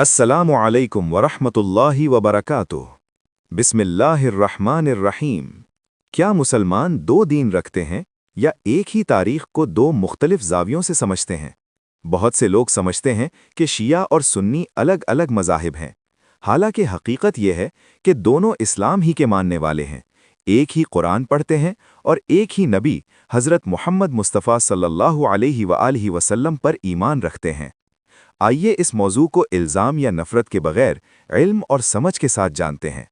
अस्सलामु अलैकुम वरहमतुल्लाहि वबरकातुह। बिस्मिल्लाहिर्रहमानिर्रहीम। क्या मुसलमान दो दीन रखते हैं या एक ही तारीख को दो मुख्तलिफ जावियों से समझते हैं? बहुत से लोग समझते हैं कि शिया और सुन्नी अलग अलग मज़ाहिब हैं। हालांकि हकीकत यह है कि दोनों इस्लाम ही के मानने वाले हैं, एक ही कुरान पढ़ते हैं और एक ही नबी हज़रत मुहम्मद मुस्तफ़ा सल्लल्लाहु अलैहि वआलिहि वसल्लम पर ईमान रखते हैं। आइए इस मौजू को इल्ज़ाम या नफ़रत के बगैर इल्म और समझ के साथ जानते हैं।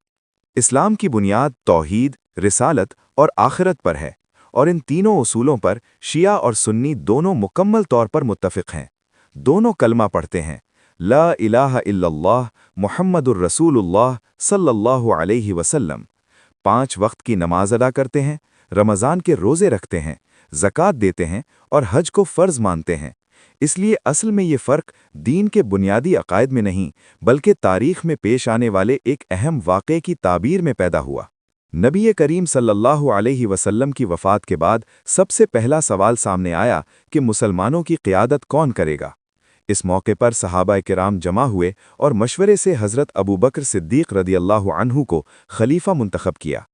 इस्लाम की बुनियाद तौहीद, रिसालत और आखिरत पर है, और इन तीनों उसूलों पर शिया और सुन्नी दोनों मुकम्मल तौर पर मुत्तफ़िक़ हैं। दोनों कलमा पढ़ते हैं, ला इलाहा इल्लल्लाह मुहम्मदुर रसूलुल्लाह सल्लल्लाहु अलैहि वसल्लम। 5 वक्त की नमाज अदा करते हैं, रमज़ान के रोज़े रखते हैं, ज़कात देते हैं और हज को फ़र्ज़ मानते हैं। इसलिए असल में ये फ़र्क दीन के बुनियादी अकायद में नहीं, बल्कि तारीख़ में पेश आने वाले एक अहम वाक़े की ताबीर में पैदा हुआ। नबी करीम सल्लल्लाहु अलैहि वसल्लम की वफ़ात के बाद सबसे पहला सवाल सामने आया कि मुसलमानों की क़ियादत कौन करेगा। इस मौके पर सहाबा किराम जमा हुए और मशवरे से हज़रत अबू बकर सिद्दीक़ रदियल्लाहु अन्हु को खलीफा मुंतखब किया।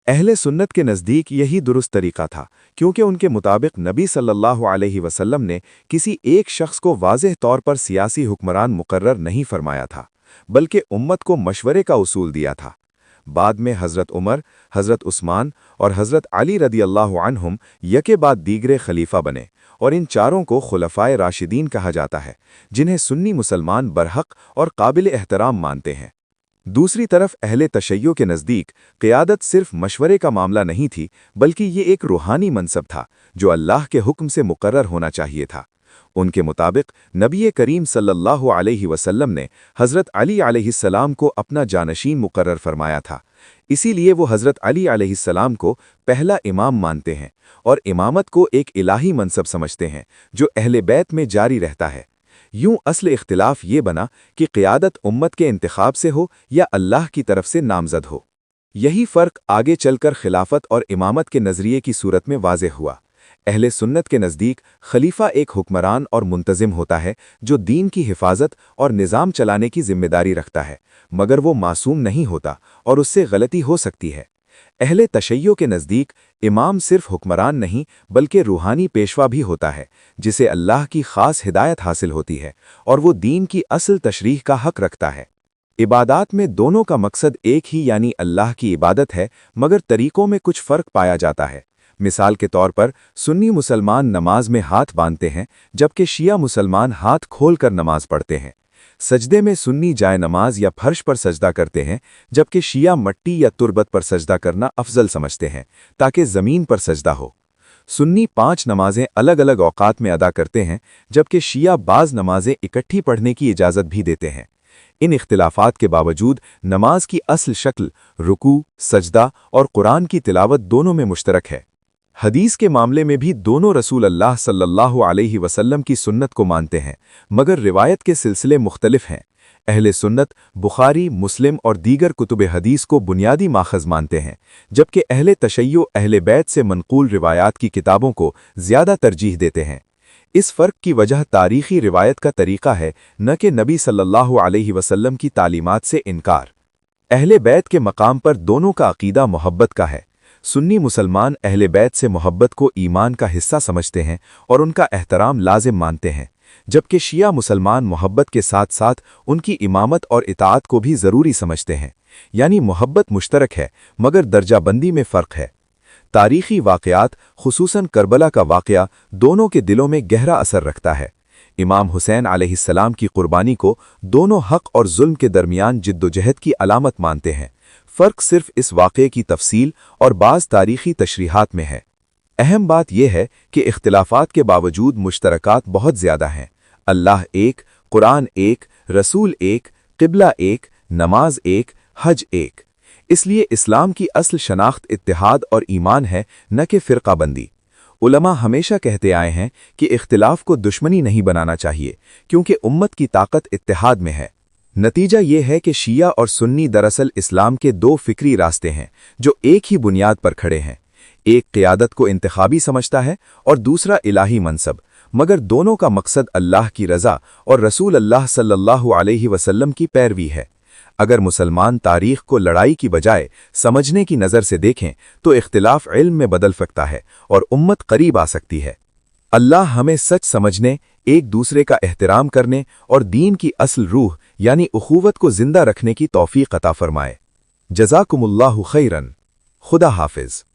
अहले सुन्नत के नज़दीक यही दुरुस्त तरीक़ा था, क्योंकि उनके मुताबिक नबी सल्लल्लाहु अलैहि वसल्लम ने किसी एक शख्स को वाज़ेह तौर पर सियासी हुक्मरान मुकर्रर नहीं फरमाया था, बल्कि उम्मत को मशवरे का उसूल दिया था। बाद में हज़रत उमर, हज़रत उस्मान और हज़रत अली रदियल्लाहु अन्हुम यके बाद दीगरे खलीफा बने, और इन चारों को खुलफ़ाए राशिदीन कहा जाता है, जिन्हें सुन्नी मुसलमान बरहक और काबिल एहतराम मानते हैं। दूसरी तरफ अहले तशय्यो के नज़दीक क़ियादत सिर्फ मशवरे का मामला नहीं थी, बल्कि ये एक रूहानी मनसब था जो अल्लाह के हुक्म से मुकर्रर होना चाहिए था। उनके मुताबिक नबी करीम सल्लल्लाहु अलैहि वसल्लम ने हज़रत अली अलैहिस्सलाम को अपना जानशीन मुकर्रर फरमाया था। इसीलिए वो हज़रत अली अलैहिस्सलाम को पहला इमाम मानते हैं और इमामत को एक इलाही मनसब समझते हैं जो अहले बैत में जारी रहता है। यूं असल इख्तिलाफ ये बना कि क़ियादत उम्मत के इंतखाब से हो या अल्लाह की तरफ से नामज़द हो। यही फ़र्क आगे चलकर खिलाफत और इमामत के नज़रिए की सूरत में वाज़ेह हुआ। अहले सुन्नत के नज़दीक खलीफा एक हुक्मरान और मुंतज़िम होता है जो दीन की हिफाजत और निज़ाम चलाने की जिम्मेदारी रखता है, मगर वो मासूम नहीं होता और उससे गलती हो सकती है। अहले तशय्यो के नज़दीक इमाम सिर्फ हुक्मरान नहीं, बल्कि रूहानी पेशवा भी होता है, जिसे अल्लाह की ख़ास हिदायत हासिल होती है और वो दीन की असल तशरीह का हक़ रखता है। इबादात में दोनों का मकसद एक ही यानी अल्लाह की इबादत है, मगर तरीक़ों में कुछ फ़र्क पाया जाता है। मिसाल के तौर पर सुन्नी मुसलमान नमाज में हाथ बांधते हैं, जबकि शिया मुसलमान हाथ खोल कर नमाज पढ़ते हैं। सजदे में सुन्नी जाए नमाज या फर्श पर सजदा करते हैं, जबकि शिया मट्टी या तुरबत पर सजदा करना अफजल समझते हैं ताकि ज़मीन पर सजदा हो। सुन्नी 5 नमाजें अलग अलग औकात में अदा करते हैं, जबकि शिया बाज़ नमाजें इकट्ठी पढ़ने की इजाज़त भी देते हैं। इन इख्तिलाफ़ात के बावजूद नमाज की असल शक्ल, रुकू, सजदा और कुरान की तिलावत दोनों में मुश्तरक है। हदीस के मामले में भी दोनों रसूल अल्लाह सल्लल्लाहु अलैहि वसल्लम की सुन्नत को मानते हैं, मगर रिवायत के सिलसिले मुख्तलिफ हैं। अहले सुन्नत बुखारी, मुस्लिम और दीगर कुतुब हदीस को बुनियादी माखज़ मानते हैं, जबकि अहले तशय्यो अहले बैत से मनक़ूल रिवायात की किताबों को ज़्यादा तरजीह देते हैं। इस फ़र्क की वजह तारीख़ी रिवायत का तरीक़ा है, न कि नबी सल्लल्लाहु अलैहि वसल्लम की तालीमात से इनकार। अहले बैत के मकाम पर दोनों का अक़ीदा मोहब्बत का है। सुन्नी मुसलमान अहले बैत से मोहब्बत को ईमान का हिस्सा समझते हैं और उनका एहतराम लाजिम मानते हैं, जबकि शिया मुसलमान मोहब्बत के साथ साथ उनकी इमामत और इताअत को भी ज़रूरी समझते हैं। यानी मोहब्बत मुश्तरक है, मगर दर्जाबंदी में फ़र्क है। तारीख़ी वाक़यात, खुसूसन करबला का वाक़या, दोनों के दिलों में गहरा असर रखता है। इमाम हुसैन अलैहिस्सलाम की कुर्बानी को दोनों हक़ और जुल्म के दरमियान जिद्दोजहद की अलामत मानते हैं। फ़र्क सिर्फ इस वाक़े की तफसील और बाज़ तारीख़ी तशरीहात में है। अहम बात यह है कि इख्तिलाफ़ात के बावजूद मुश्तरकात बहुत ज़्यादा हैं। अल्लाह एक, कुरान एक, रसूल एक, क़िबला एक, नमाज एक, हज एक। इसलिए इस्लाम की असल शनाख्त इत्तिहाद और ईमान है, न कि फ़िरक़ाबंदी। उलमा हमेशा कहते आए हैं कि इख्तिलाफ़ को दुश्मनी नहीं बनाना चाहिए, क्योंकि उम्मत की ताकत इत्तिहाद में है। नतीजा ये है कि शिया और सुन्नी दरअसल इस्लाम के दो फ़िक्री रास्ते हैं जो एक ही बुनियाद पर खड़े हैं। एक क़ियादत को इंतखाबी समझता है और दूसरा इलाही मनसब, مگر دونوں کا مقصد اللہ کی رضا اور رسول اللہ صلی اللہ علیہ وسلم کی پیروی ہے۔ اگر مسلمان تاریخ کو لڑائی کی بجائے سمجھنے کی نظر سے دیکھیں تو اختلاف علم میں بدل سکتا ہے اور امت قریب آ سکتی ہے۔ اللہ ہمیں سچ سمجھنے، ایک دوسرے کا احترام کرنے اور دین کی اصل روح یعنی اخوت کو زندہ رکھنے کی توفیق عطا فرمائے۔ جزاکم اللہ خیرن۔ خدا حافظ۔